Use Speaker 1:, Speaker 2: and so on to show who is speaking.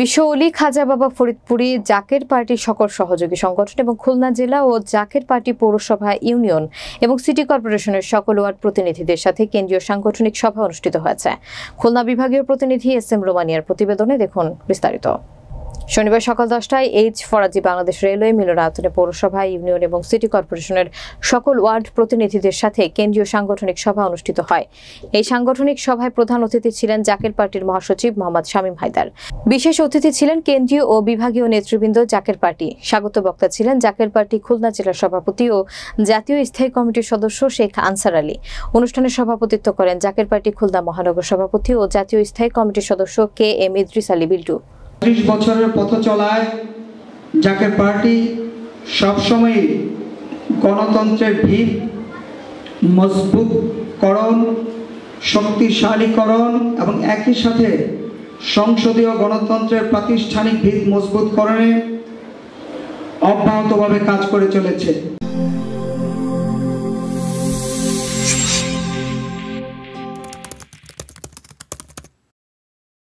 Speaker 1: বিশ্ব অলি খাজা বাবা ফরিদপুরি জাকের পার্টির সকল সহযোগী সংগঠন এবং খুলনা জেলা ও জাকের পার্টি পৌরসভা ইউনিয়ন এবং সিটি কর্পোরেশনের সকল ওয়ার্ড প্রতিনিধিদের সাথে কেন্দ্রীয় সাংগঠনিক সভা অনুষ্ঠিত হয়েছে। খুলনা বিভাগীয় প্রতিনিধি এস.এম. রোমানিয়ার প্রতিবেদনে দেখুন বিস্তারিত। শনিবার সকাল 10টায় এইচ ফরাজি বাংলাদেশ রেলওয়ে মিলনায়তনে পৌরসভা ইউনিয়ন এবং সিটি কর্পোরেশনের সকল ওয়ার্ড প্রতিনিধিদের সাথে কেন্দ্রীয় সাংগঠনিক সভা অনুষ্ঠিত হয়। এই সাংগঠনিক সভায় প্রধান অতিথি ছিলেন জাকের পার্টির মহাসচিব মোহাম্মদ শামীম হায়দার। বিশেষ অতিথি ছিলেন কেন্দ্রীয় ও বিভাগীয় নেতৃবৃন্দ জাকের পার্টি। স্বাগত বক্তা ছিলেন জাকের পার্টি খুলনা জেলার সভাপতি ও জাতীয় স্থায়ী কমিটির সদস্য শেখ আনসার আলী। অনুষ্ঠানে সভাপতিত্ব করেন জাকের পার্টি খুলনা মহানগর সভাপতি ও জাতীয় স্থায়ী কমিটির সদস্য কে.এম. ইদ্রিস আলী বিল্টু।
Speaker 2: 30 বছরের পথ চলায় জাকের পার্টি সবসময় গণতন্ত্রের ভিত মজবুতকরণ, শক্তিশালীকরণ এবং একই সাথে সংসদীয় গণতন্ত্রের প্রাতিষ্ঠানিক ভিত মজবুতকরণে অব্যাহতভাবে কাজ করে চলেছে।